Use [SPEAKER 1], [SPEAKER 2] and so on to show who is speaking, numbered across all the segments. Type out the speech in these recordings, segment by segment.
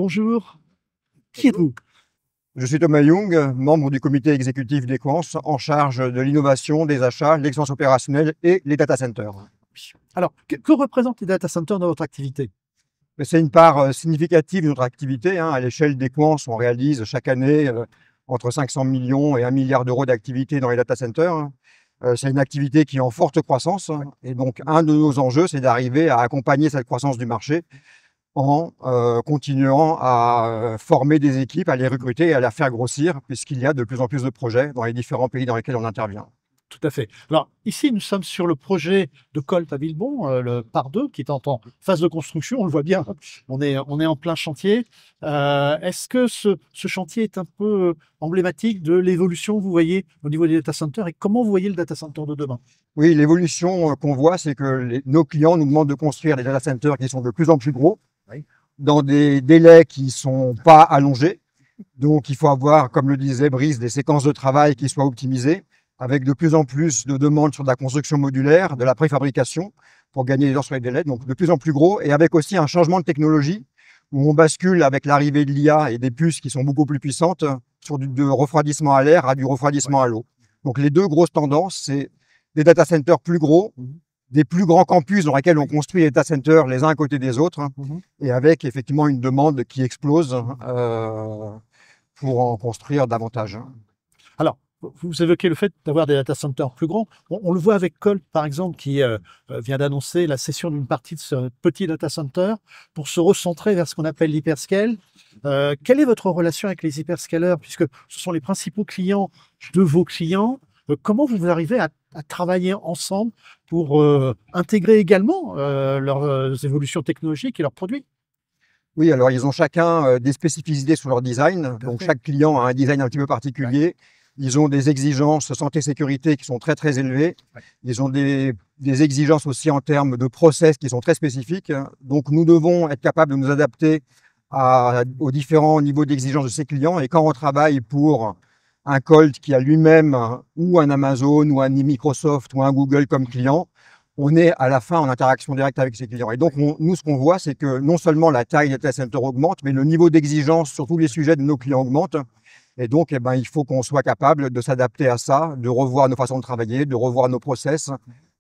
[SPEAKER 1] Bonjour, qui êtes-vous?
[SPEAKER 2] Je suis Thomas Young, membre du comité exécutif d'Equance, en charge de l'innovation, des achats, l'excellence opérationnelle et les data centers.
[SPEAKER 1] Alors, que représentent les data centers dans votre activité?
[SPEAKER 2] C'est une part significative de notre activité. À l'échelle d'Equance, on réalise chaque année entre 500 millions et 1 milliard d'euros d'activité dans les data centers. C'est une activité qui est en forte croissance. Et donc, un de nos enjeux, c'est d'arriver à accompagner cette croissance du marché en continuant à former des équipes, à les recruter et à les faire grossir, puisqu'il y a de plus en plus de projets dans les différents pays dans lesquels on intervient.
[SPEAKER 1] Tout à fait. Alors, ici, nous sommes sur le projet de Colt à Villebon, le par 2, qui est en phase de construction. On le voit bien, on est en plein chantier. Est-ce que ce chantier est un peu emblématique de l'évolution que vous voyez au niveau des data centers et comment vous voyez le data center de demain?
[SPEAKER 2] Oui, l'évolution qu'on voit, c'est que nos clients nous demandent de construire des data centers qui sont de plus en plus gros, dans des délais qui ne sont pas allongés. Donc, il faut avoir, comme le disait Brice, des séquences de travail qui soient optimisées, avec de plus en plus de demandes sur de la construction modulaire, de la préfabrication, pour gagner des heures sur les délais, donc de plus en plus gros, et avec aussi un changement de technologie, où on bascule avec l'arrivée de l'IA et des puces qui sont beaucoup plus puissantes, sur du refroidissement à l'air à du refroidissement à l'eau. Donc les deux grosses tendances, c'est des data centers plus gros, des plus grands campus dans lesquels on construit les data centers les uns à côté des autres, et avec effectivement une demande qui explose pour en construire davantage.
[SPEAKER 1] Alors, vous évoquez le fait d'avoir des data centers plus grands. On le voit avec Colt, par exemple, qui vient d'annoncer la cession d'une partie de ce petit data center pour se recentrer vers ce qu'on appelle l'hyperscale. Quelle est votre relation avec les hyperscalers, puisque ce sont les principaux clients de vos clients? Comment vous arrivez à travailler ensemble pour intégrer également leurs évolutions technologiques et leurs produits?
[SPEAKER 2] Oui, alors ils ont chacun des spécificités sur leur design. Donc chaque client a un design un petit peu particulier. Ils ont des exigences santé-sécurité qui sont très très élevées. Ils ont des exigences aussi en termes de process qui sont très spécifiques. Donc nous devons être capables de nous adapter aux différents niveaux d'exigence de ces clients. Et quand on travaille pour un Colt qui a lui-même ou un Amazon ou un Microsoft ou un Google comme client, on est à la fin en interaction directe avec ces clients. Et donc, nous, ce qu'on voit, c'est que non seulement la taille des data centers augmente, mais le niveau d'exigence sur tous les sujets de nos clients augmente. Et donc, il faut qu'on soit capable de s'adapter à ça, de revoir nos façons de travailler, de revoir nos process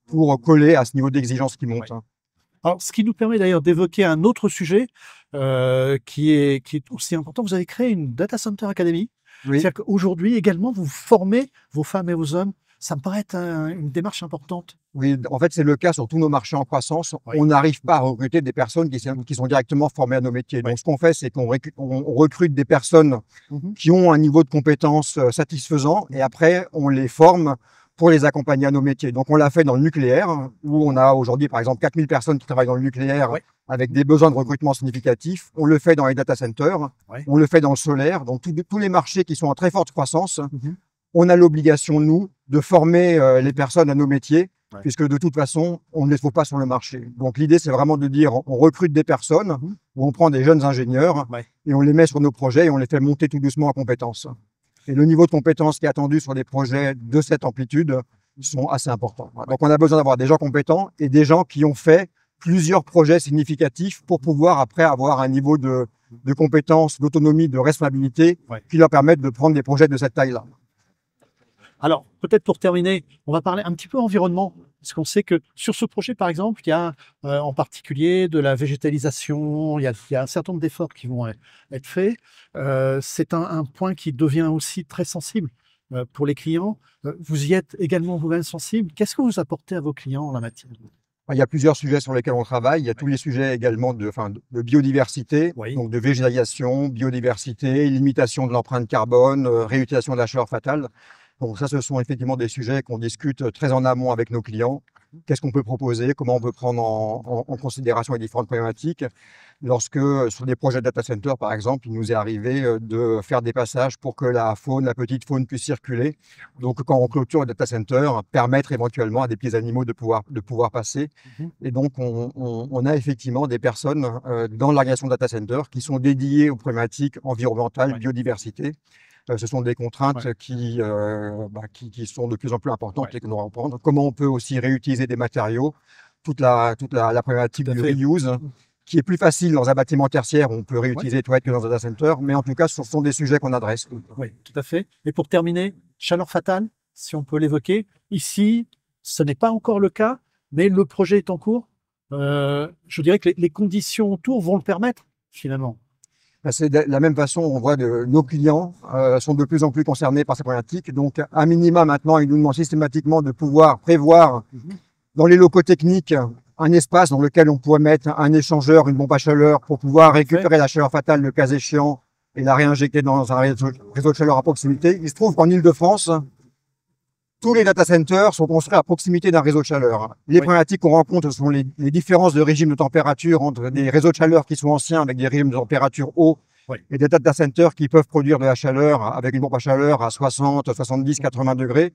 [SPEAKER 2] pour coller à ce niveau d'exigence qui monte.
[SPEAKER 1] Alors, ce qui nous permet d'ailleurs d'évoquer un autre sujet qui est aussi important. Vous avez créé une Data Center Academy.
[SPEAKER 2] Oui.
[SPEAKER 1] C'est-à-dire qu'aujourd'hui, également, vous formez vos femmes et vos hommes. Ça me paraît être une démarche importante.
[SPEAKER 2] Oui, en fait, c'est le cas sur tous nos marchés en croissance. On n'arrive pas à recruter des personnes qui sont directement formées à nos métiers. Donc, ce qu'on fait, c'est qu'on recrute des personnes qui ont un niveau de compétence satisfaisant et après, on les forme pour les accompagner à nos métiers. Donc, on l'a fait dans le nucléaire, où on a aujourd'hui, par exemple, 4000 personnes qui travaillent dans le nucléaire avec des besoins de recrutement significatifs. On le fait dans les data centers, on le fait dans le solaire. Donc, tous les marchés qui sont en très forte croissance, on a l'obligation, nous, de former les personnes à nos métiers, puisque de toute façon, on ne les trouve pas sur le marché. Donc, l'idée, c'est vraiment de dire, on recrute des personnes, où on prend des jeunes ingénieurs, et on les met sur nos projets, et on les fait monter tout doucement en compétences. Et le niveau de compétences qui est attendu sur des projets de cette amplitude sont assez importants. Donc, on a besoin d'avoir des gens compétents et des gens qui ont fait plusieurs projets significatifs pour pouvoir après avoir un niveau de compétences, d'autonomie, de responsabilité qui leur permettent de prendre des projets de cette taille-là.
[SPEAKER 1] Alors, peut-être pour terminer, on va parler un petit peu environnement, parce qu'on sait que sur ce projet, par exemple, il y a en particulier de la végétalisation, il y a un certain nombre d'efforts qui vont être faits. C'est un point qui devient aussi très sensible pour les clients. Vous y êtes également vous-même sensible. Qu'est-ce que vous apportez à vos clients en la matière?
[SPEAKER 2] Il y a plusieurs sujets sur lesquels on travaille. Il y a tous les sujets également de biodiversité, donc de végétalisation, biodiversité, limitation de l'empreinte carbone, réutilisation de la chaleur fatale. Donc ça, ce sont effectivement des sujets qu'on discute très en amont avec nos clients. Qu'est-ce qu'on peut proposer? Comment on peut prendre en considération les différentes problématiques? Lorsque, sur des projets de data center, par exemple, il nous est arrivé de faire des passages pour que la petite faune puisse circuler. Donc, quand on clôture le data center, permettre éventuellement à des petits animaux de pouvoir passer. Et donc, on a effectivement des personnes dans l'organisation de data center qui sont dédiées aux problématiques environnementales, biodiversité. Ce sont des contraintes qui sont de plus en plus importantes et que nous allons reprendre. Comment on peut aussi réutiliser des matériaux, toute la problématique du reuse qui est plus facile dans un bâtiment tertiaire où on peut réutiliser les toilettes que dans un data center, mais en tout cas, ce sont des sujets qu'on adresse.
[SPEAKER 1] Oui, tout à fait. Et pour terminer, chaleur fatale, si on peut l'évoquer. Ici, ce n'est pas encore le cas, mais le projet est en cours. Je dirais que les conditions autour vont le permettre, finalement.
[SPEAKER 2] C'est de la même façon, on voit que nos clients sont de plus en plus concernés par ces problématiques. Donc, à minima, maintenant, ils nous demandent systématiquement de pouvoir prévoir dans les locaux techniques un espace dans lequel on pourrait mettre un échangeur, une pompe à chaleur pour pouvoir récupérer la chaleur fatale le cas échéant et la réinjecter dans un réseau de chaleur à proximité. Il se trouve qu'en Île-de-France, tous les data centers sont construits à proximité d'un réseau de chaleur. Les problématiques qu'on rencontre sont les différences de régime de température entre des réseaux de chaleur qui sont anciens avec des régimes de température hauts et des data centers qui peuvent produire de la chaleur avec une pompe à chaleur à 60, 70, 80 degrés.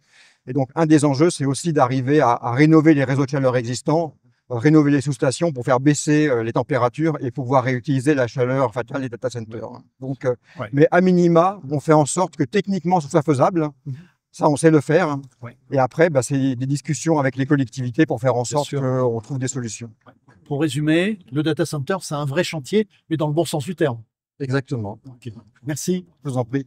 [SPEAKER 2] Et donc, un des enjeux, c'est aussi d'arriver à rénover les réseaux de chaleur existants, rénover les sous-stations pour faire baisser les températures et pouvoir réutiliser la chaleur fatale des data centers. Donc, mais à minima, on fait en sorte que techniquement, ce soit faisable. Ça, on sait le faire. Et après, c'est des discussions avec les collectivités pour faire en sorte qu'on trouve des solutions.
[SPEAKER 1] Pour résumer, le data center, c'est un vrai chantier, mais dans le bon sens du terme.
[SPEAKER 2] Exactement.
[SPEAKER 1] Merci.
[SPEAKER 2] Je vous en prie.